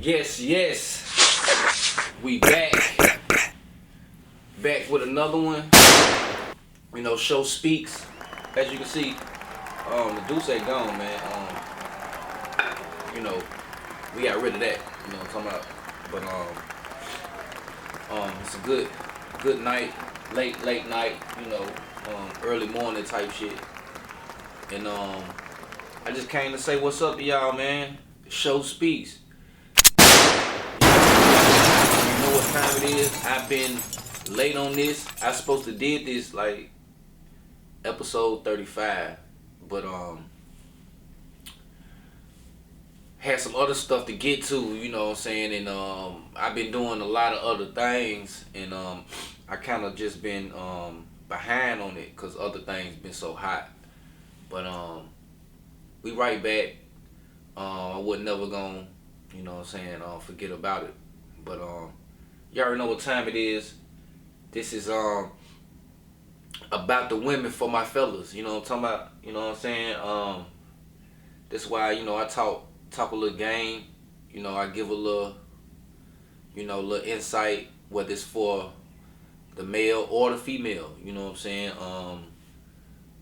Yes. We back with another one. Show speaks. As you can see, the Deuce ain't gone, man. You know, we got rid of that. You know what I'm talking about? But it's a good night, late night. Early morning type shit. And I just came to say what's up to y'all, man. The show speaks. You know what time it is. I've been late on this. I supposed to did this like episode 35, but had some other stuff to get to, you know what I'm saying, and I've been doing a lot of other things, and I kind of just been behind on it because other things been so hot. But we right back. I wasn't never gonna, you know what I'm saying, forget about it. But you already know what time it is. This is about the women for my fellas. You know what I'm talking about? You know what I'm saying? That's why, I talk a little game. I give a little, little insight, whether it's for the male or the female. You know what I'm saying?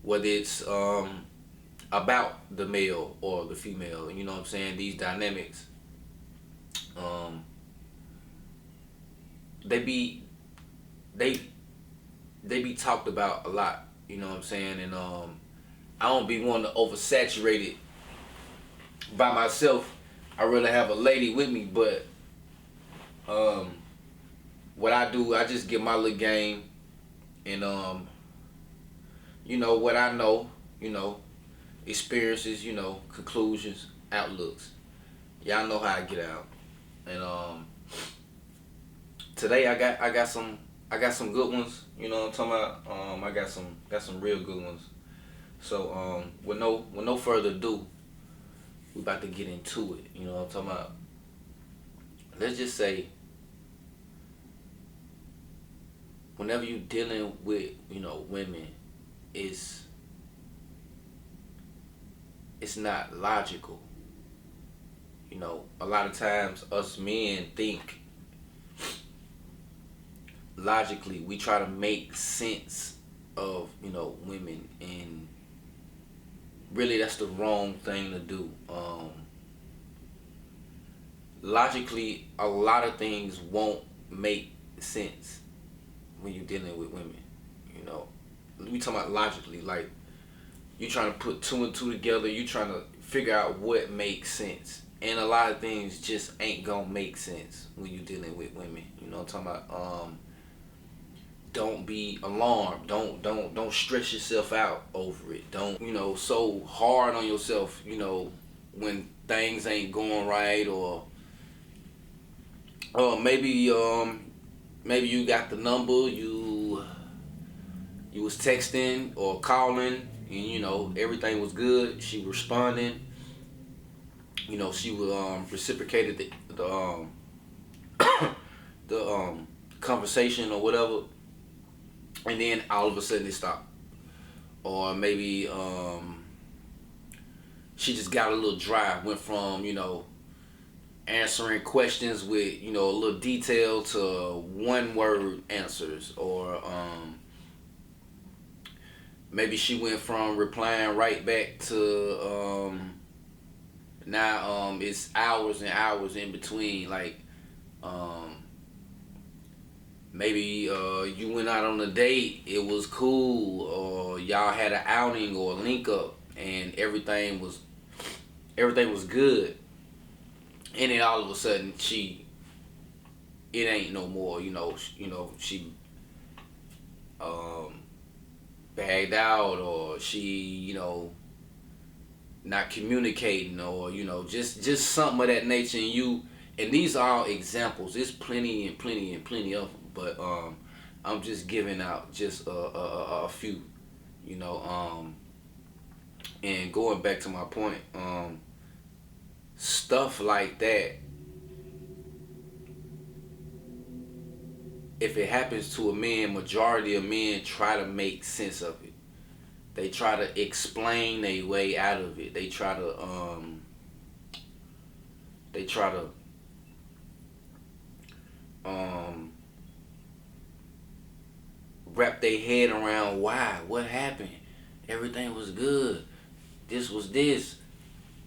Whether it's about the male or the female. You know what I'm saying? These dynamics. They be talked about a lot, you know what I'm saying, and I don't be wanting to oversaturate it by myself. I really have a lady with me, but what I do, I just give my little game, and what I know, experiences, conclusions, outlooks. Y'all know how I get out, and today I got some good ones. You know what I'm talking about? I got some real good ones. So with no further ado, we about to get into it. You know what I'm talking about? Let's just say, whenever you dealing with women, it's not logical. A lot of times us men think logically. We try to make sense of women, and really that's the wrong thing to do. Logically, a lot of things won't make sense when you're dealing with women. We talking about logically, like you trying to put two and two together. You trying to figure out what makes sense, and a lot of things just ain't gonna make sense when you're dealing with women. You know what I'm talking about? Don't be alarmed. Don't stress yourself out over it. Don't so hard on yourself. When things ain't going right, or maybe you got the number, you was texting or calling, and everything was good. She responding. She was reciprocated the conversation or whatever. And then all of a sudden it stopped. Or maybe she just got a little dry. Went from, answering questions with, a little detail to one word answers. Or maybe she went from replying right back to now it's hours and hours in between. Like maybe you went out on a date, it was cool, or y'all had an outing or a link up, and everything was good, and then all of a sudden it ain't no more. She bagged out, or she not communicating, or just something of that nature. And these are all examples. There's plenty and plenty and plenty of them. But I'm just giving out just a few, and going back to my point, stuff like that, if it happens to a man, majority of men try to make sense of it. They try to explain their way out of it. They try to um wrap their head around why, what happened. Everything was good. This was this.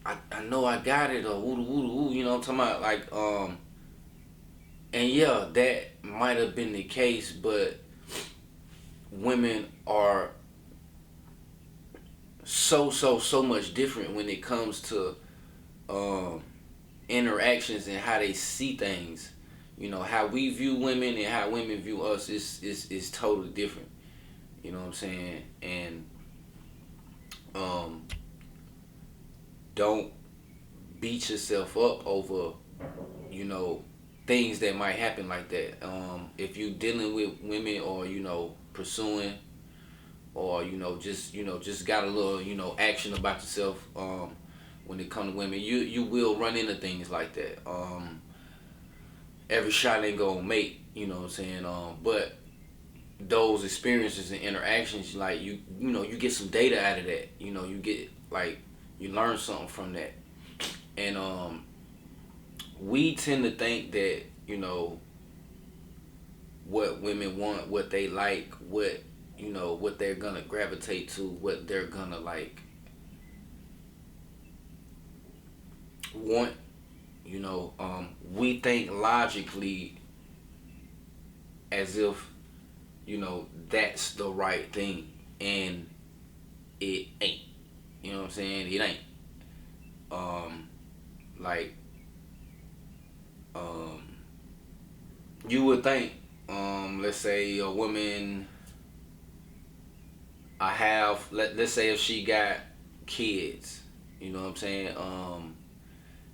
I know I got it, or woo woo woo. You know what I'm talking about? Like and yeah, that might have been the case, but women are so much different when it comes to um interactions and how they see things. You know, how we view women and how women view us is totally different. You know what I'm saying? And um, don't beat yourself up over, you know, things that might happen like that. If you dealing with women, or pursuing, or just got a little action about yourself. When it comes to women, you will run into things like that. Every shot ain't gonna make, you know what I'm saying. But those experiences and interactions, like you get some data out of that. You get, like, you learn something from that. And we tend to think that what women want, what they like, what they're gonna gravitate to, what they're gonna like want. We think logically, as if that's the right thing, and it ain't. You know what I'm saying? It ain't. Like, um, you would think, let's say a woman, let's say if she got kids, you know what I'm saying?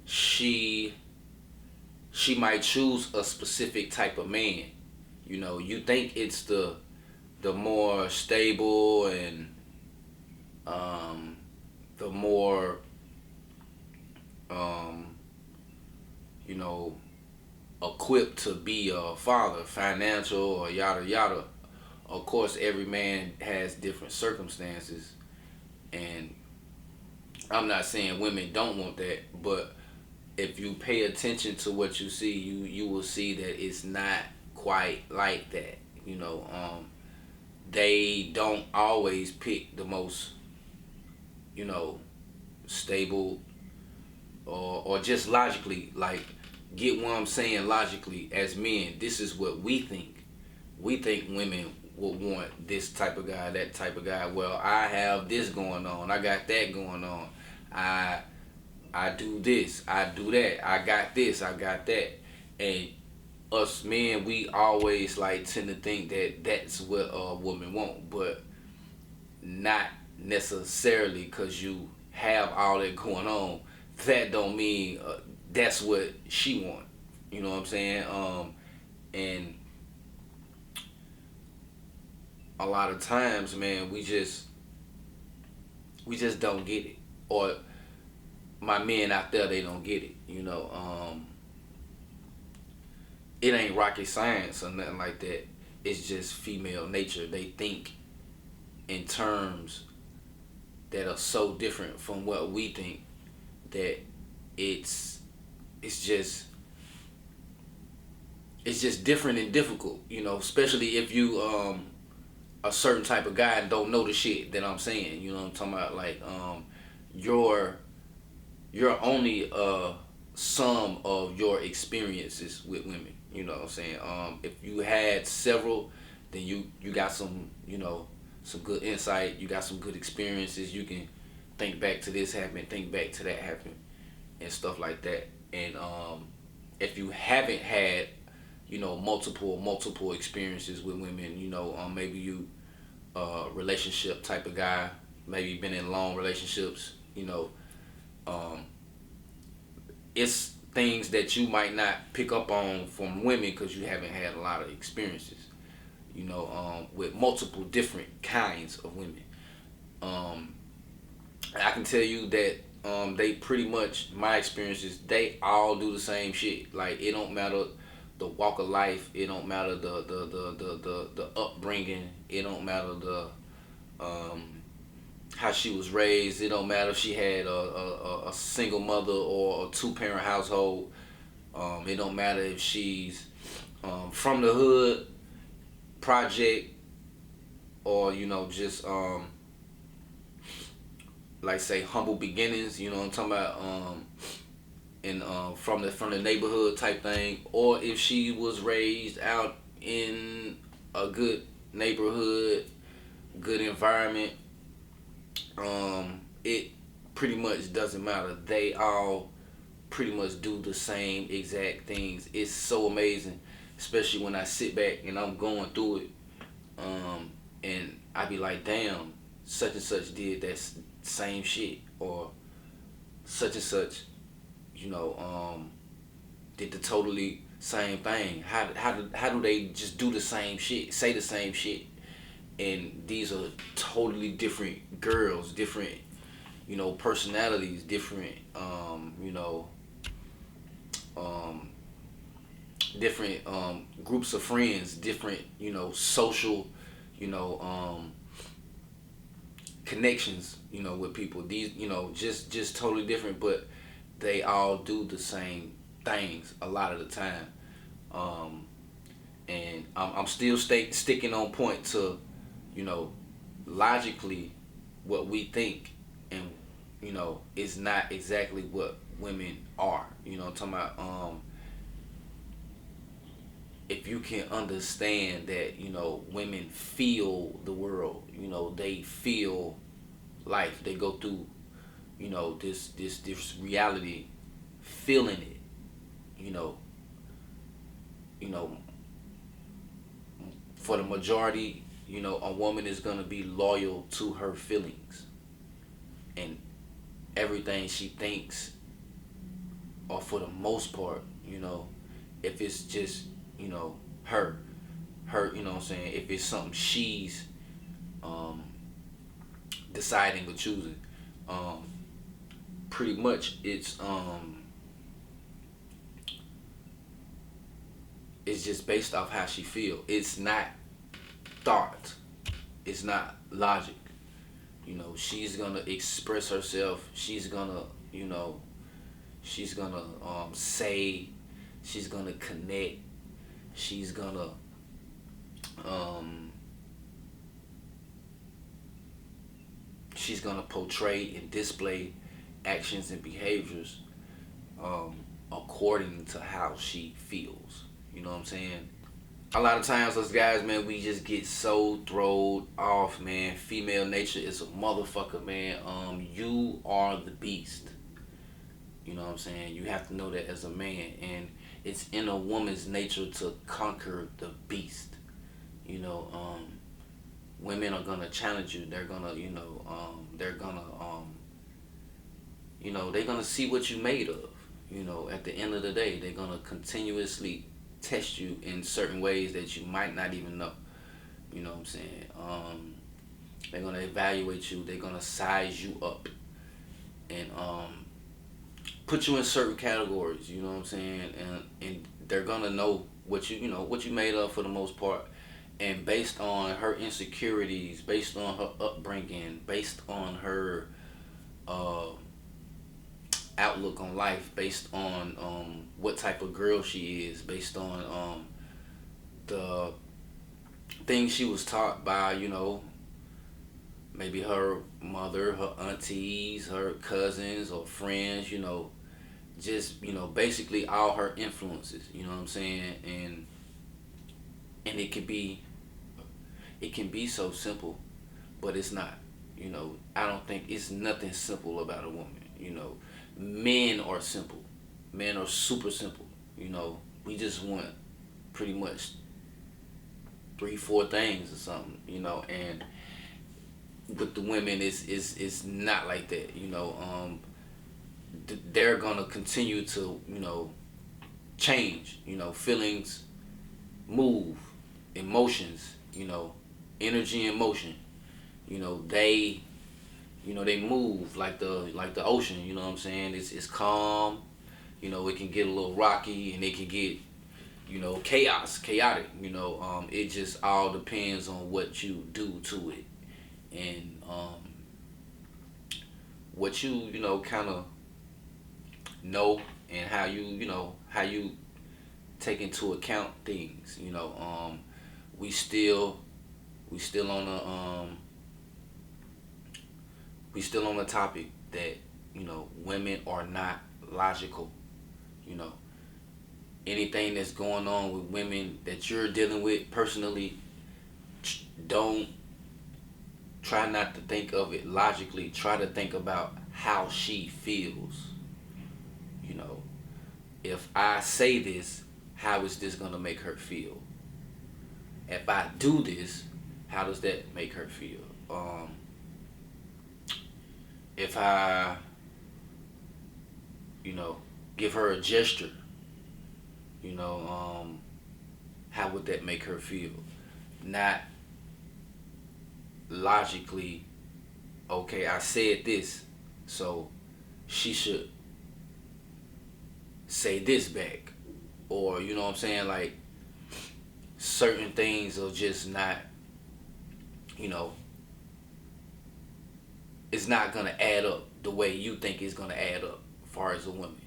She might choose a specific type of man. You think it's the more stable, and the more um, you know equipped to be a father, financial or yada yada. Of course, every man has different circumstances, and I'm not saying women don't want that, but if you pay attention to what you see, you will see that it's not quite like that. They don't always pick the most, stable, or just logically, like, get what I'm saying. Logically, as men, this is what we think. We think women will want this type of guy, that type of guy. Well, I have this going on, I got that going on, I do this, I do that, I got this, I got that. And us men, we always like tend to think that that's what a woman want, but not necessarily, because you have all that going on. That don't mean that's what she want. You know what I'm saying? And a lot of times, man, we just don't get it, or my men out there, they don't get it. It ain't rocket science or nothing like that. It's just female nature. They think in terms that are so different from what we think, that it's it's just it's just different and difficult. Especially if you a certain type of guy and don't know the shit that I'm saying. You know what I'm talking about? Like, you're only a sum of your experiences with women. You know what I'm saying? If you had several, then you got some good insight. You got some good experiences. You can think back to this happened, think back to that happened, and stuff like that. And if you haven't had multiple experiences with women, maybe you relationship type of guy, maybe been in long relationships, um, it's things that you might not pick up on from women because you haven't had a lot of experiences, with multiple different kinds of women. I can tell you that they pretty much, my experiences, they all do the same shit. Like, it don't matter the walk of life, it don't matter the upbringing, it don't matter the how she was raised, it don't matter if she had a single mother or a two-parent household. It don't matter if she's from the hood, project, or just like say humble beginnings. You know what I'm talking about? And from the neighborhood type thing, or if she was raised out in a good neighborhood, good environment. It pretty much doesn't matter. They all pretty much do the same exact things. It's so amazing, especially when I sit back and I'm going through it, and I be like, damn, such and such did that same shit, or such and such, did the totally same thing. How do they just do the same shit, say the same shit, and these are totally different girls, different, personalities, different, um, different groups of friends, different, social, you know, um, connections, with people. These, just totally different, but they all do the same things a lot of the time. Um, and I'm still sticking on point to, you know, logically, what we think, and is not exactly what women are. I'm talking about, if you can understand that, women feel the world, they feel life, they go through, this reality, feeling it, you know, you know, for the majority, a woman is gonna be loyal to her feelings and everything she thinks, or for the most part, if it's just, her, what I'm saying, if it's something she's um, deciding or choosing, um, pretty much it's just based off how she feel. It's not thought. It's not logic. She's gonna express herself. She's gonna, she's gonna say. She's gonna connect. She's gonna um, she's gonna portray and display actions and behaviors um, according to how she feels. You know what I'm saying? A lot of times us guys, man, we just get so thrown off, man. Female nature is a motherfucker, man. You are the beast. You know what I'm saying? You have to know that as a man, and it's in a woman's nature to conquer the beast. You know, women are gonna challenge you. They're gonna, they're gonna, they're gonna see what you made of. At the end of the day, they're gonna continuously test you in certain ways that you might not even know. You know what I'm saying? They're gonna evaluate you. They're gonna size you up and put you in certain categories. You know what I'm saying? And they're gonna know what you made of for the most part. And based on her insecurities, based on her upbringing, based on her uh, outlook on life, based on what type of girl she is, based on the things she was taught by, maybe her mother, her aunties, her cousins or friends, just, basically all her influences, you know what I'm saying? And it can be so simple, but it's not. I don't think it's nothing simple about a woman. Men are simple. Men are super simple. We just want pretty much 3, 4 things or something. And with the women, it's not like that. They're gonna continue to change. Feelings move, emotions. Energy and motion. They they move like the ocean. You know what I'm saying? It's calm. It can get a little rocky, and it can get chaotic. It just all depends on what you do to it, and what you kind of know, and how you take into account things. We still we still on the we still on the topic that women are not logical. You know, anything that's going on with women that you're dealing with personally, don't try not to think of it logically. Try to think about how she feels. You know, if I say this, how is this gonna make her feel? If I do this, how does that make her feel? If I, give her a gesture, how would that make her feel? Not logically, okay, I said this, so she should say this back. Or, you know what I'm saying? Like, certain things are just not, it's not going to add up the way you think it's going to add up as far as a woman.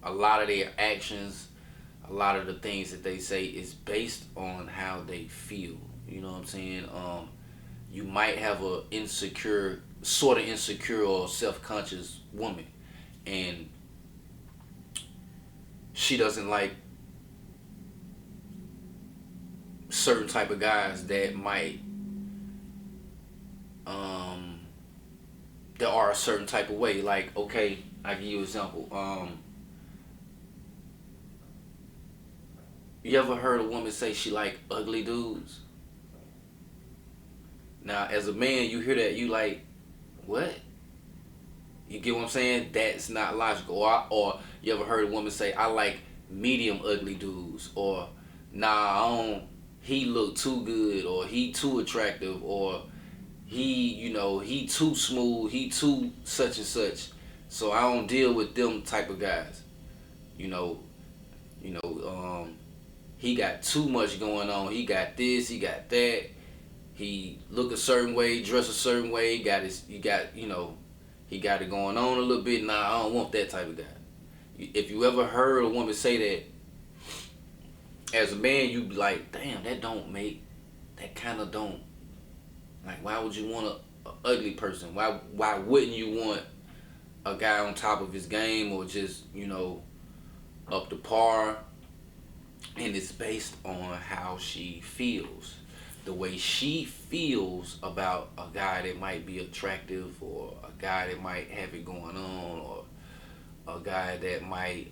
A lot of their actions, a lot of the things that they say is based on how they feel. You know what I'm saying? You might have a sort of insecure or self-conscious woman, and she doesn't like certain type of guys that might that are a certain type of way. Like, okay, I give you an example. You ever heard a woman say she like ugly dudes? Now, as a man, you hear that, you like, what? You get what I'm saying? That's not logical. Or you ever heard a woman say, I like medium ugly dudes, or nah, he look too good, or he too attractive, or he too smooth, he too such and such. So I don't deal with them type of guys. You know, he got too much going on. He got this, he got that. He look a certain way, dress a certain way. He got it going on a little bit. Nah, I don't want that type of guy. If you ever heard a woman say that, as a man, you be like, damn, that kind of don't, like, why would you want a ugly person? Why wouldn't you want a guy on top of his game, or just, up to par? And it's based on how she feels. The way she feels about a guy that might be attractive, or a guy that might have it going on, or a guy that might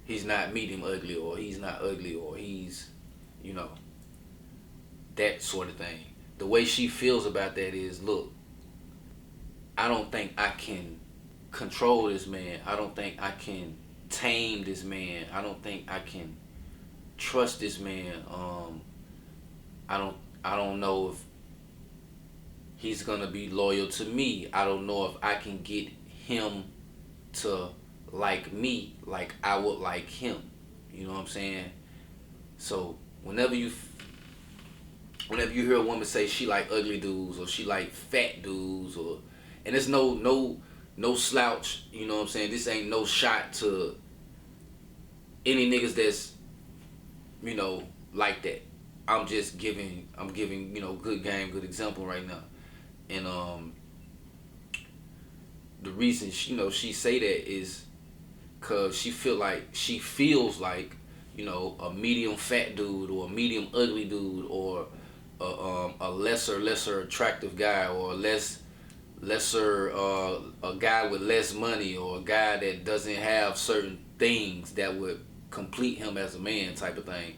he's not medium ugly, or he's not ugly, or he's that sort of thing. The way she feels about that is, look, I don't think I can control this man. I don't think I can tame this man. I don't think I can trust this man. I don't know if he's gonna be loyal to me. I don't know if I can get him to like me like I would like him. You know what I'm saying? So whenever you hear a woman say she like ugly dudes, or she like fat dudes, and it's no slouch, you know what I'm saying? This ain't no shot to any niggas that's like that. I'm giving good game, good example right now. And the reason she say that is cause she feels like a medium fat dude, or a medium ugly dude, or a lesser attractive guy, or a guy with less money, or a guy that doesn't have certain things that would complete him as a man, type of thing.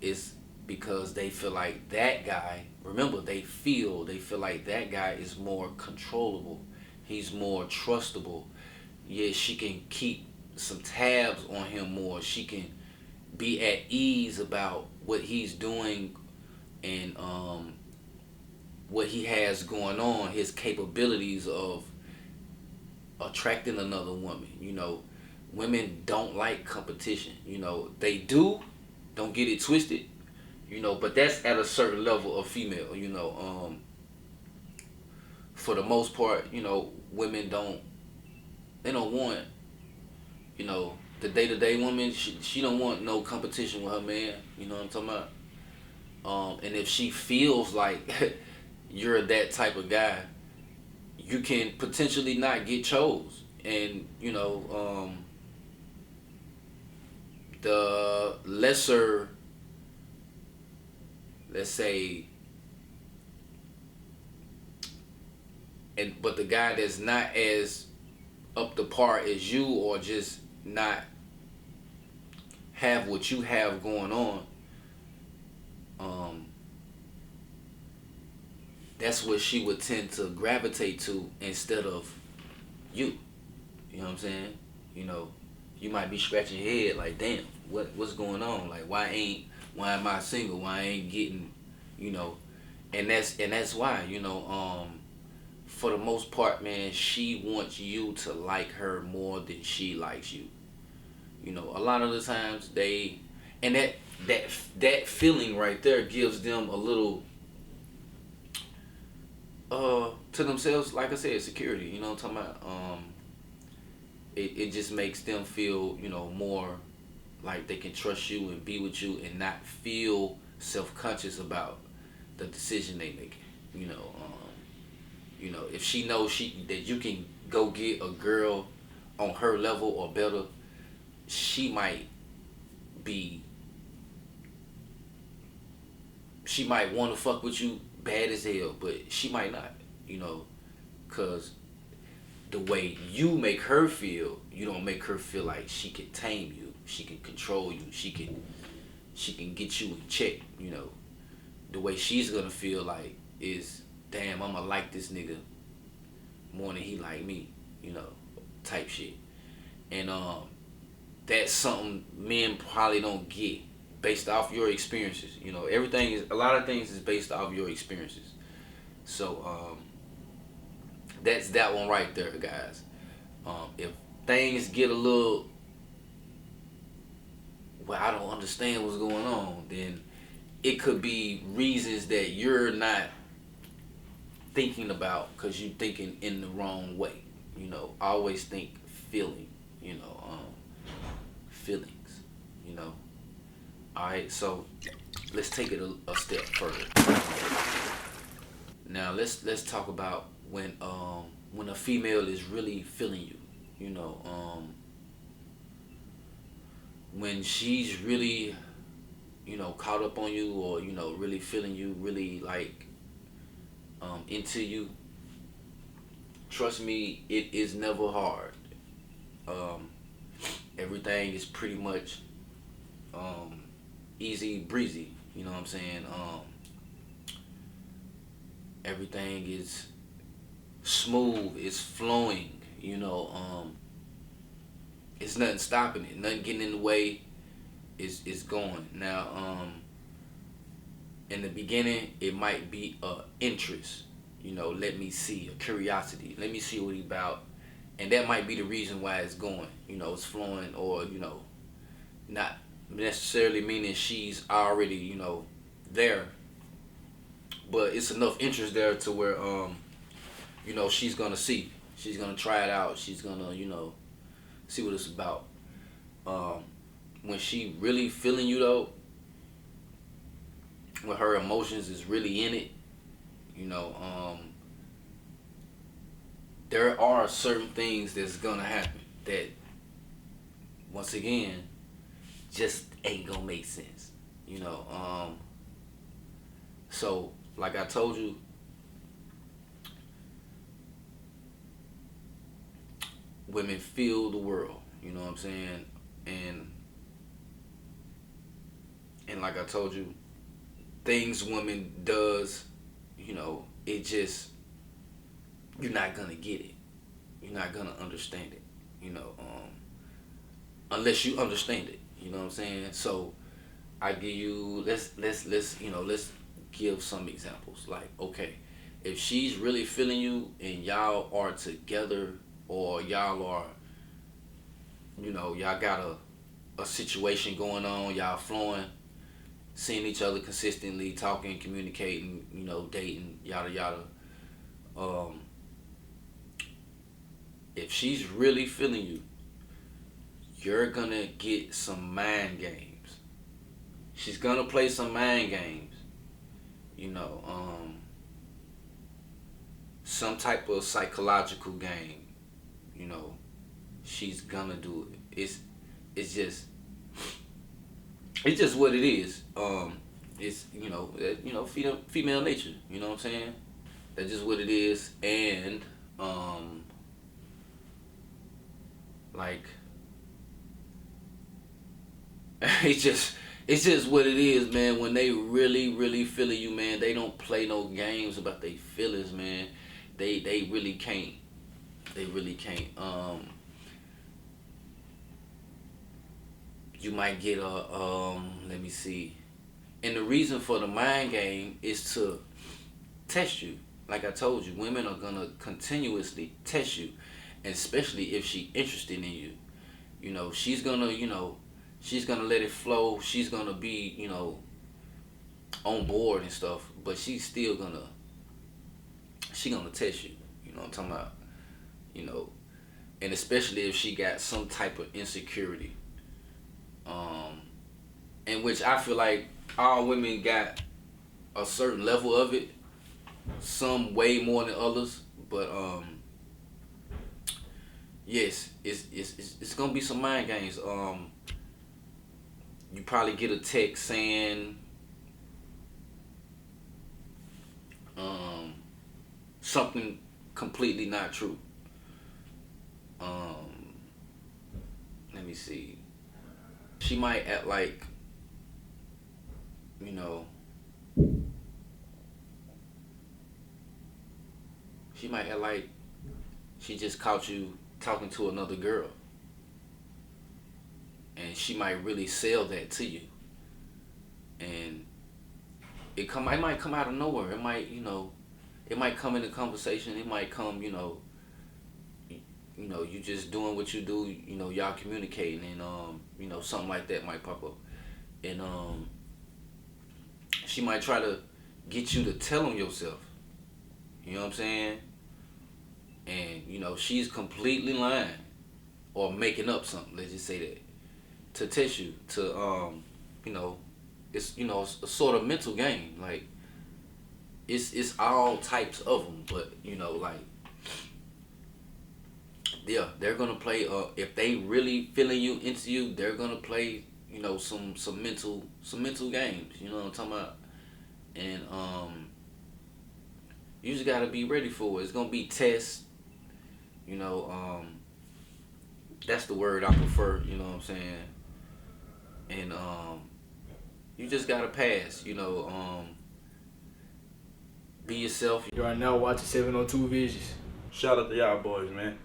It's because they feel like that guy, remember, they feel like that guy is more controllable, he's more trustable. Yeah, she can keep some tabs on him more, she can be at ease about what he's doing, and what he has going on, his capabilities of attracting another woman. Women don't like competition. They do, don't get it twisted, but that's at a certain level of female. For the most part, women don't want you know, the day-to-day woman, she don't want no competition with her man. You know what I'm talking about? And if she feels like you're that type of guy, you can potentially not get chose. And the lesser, let's say, but the guy that's not as up to par as you, or just not have what you have going on, that's what she would tend to gravitate to instead of you. You know what I'm saying? You might be scratching your head like, damn, what's going on? Like, why am I single? Why I ain't getting, and that's why, for the most part, man, she wants you to like her more than she likes you. A lot of the times and that feeling right there gives them a little to themselves, like I said, security. You know what I'm talking about? It just makes them feel, more like they can trust you and be with you and not feel self-conscious about the decision they make. If she knows that you can go get a girl on her level or better, she might want to fuck with you bad as hell, but she might not, cause the way you make her feel, you don't make her feel like she can tame you, she can control you, she can get you in check. The way she's gonna feel like is, damn, I'ma like this nigga more than he like me, type shit. And that's something men probably don't get based off your experiences. A lot of things is based off your experiences. So that's that one right there, guys. If things get a little, well, I don't understand what's going on, then it could be reasons that you're not thinking about because you're thinking in the wrong way. Always think feeling, feelings, Alright, so let's take it a step further. Now let's talk about when a female is really feeling you. When she's really, caught up on you, or really feeling you, really like into you. Trust me, it is never hard. Everything is pretty much easy breezy. You know what I'm saying? Everything is smooth. It's flowing. It's nothing stopping it. Nothing getting in the way. It's going. Now, in the beginning, it might be a interest. Let me see, a curiosity. Let me see what he about. And that might be the reason why it's going. It's flowing, or, not necessarily meaning she's already, there. But it's enough interest there to where, she's going to see. She's going to try it out. She's going to, see what it's about. When she really feeling you, though, when her emotions is really in it, there are certain things that's gonna happen that, once again, just ain't gonna make sense. So like I told you, women feel the world. You know what I'm saying? And like I told you, things women does, it just, you're not gonna get it. You're not gonna understand it. Unless you understand it. You know what I'm saying? So I give you, let's give some examples. Like, okay, if she's really feeling you and y'all are together, or y'all are, y'all got a situation going on, y'all flowing, seeing each other consistently, talking, communicating, dating, yada yada. If she's really feeling you, you're gonna get some mind games. She's gonna play some mind games. You know, some type of psychological game. You know, she's gonna do it. It's just what it is. It's female nature. You know what I'm saying? That's just what it is. And like it's just what it is, man. When they really feeling you, man, they don't play no games about their feelings, man. They really can't. They really can't. You might get let me see. And the reason for the mind game is to test you. Like I told you, women are gonna continuously test you, and especially if she interested in you. You know, she's gonna let it flow. She's gonna be, on board and stuff, but she gonna test you. You know what I'm talking about? You know, and especially if she got some type of insecurity. In which I feel like all women got a certain level of it, some way more than others, but yes, it's gonna be some mind games. You probably get a text saying something completely not true. Let me see. She might act like, she might act like she just caught you talking to another girl. And she might really sell that to you. And it might come out of nowhere. It might, it might come in a conversation. It might come, you just doing what you do, y'all communicating, and something like that might pop up. And she might try to get you to tell on yourself. You know what I'm saying? And she's completely lying or making up something. Let's just say that, to test you, to it's it's a sort of mental game. Like it's all types of them, but like, yeah, they're gonna play. If they really feeling you, into you, they're gonna play. Some mental games. You know what I'm talking about? And you just gotta be ready for it. It's gonna be tests. That's the word I prefer. You know what I'm saying? And you just gotta pass. Be yourself. You are now watching 702 Visions. Shout out to y'all boys, man.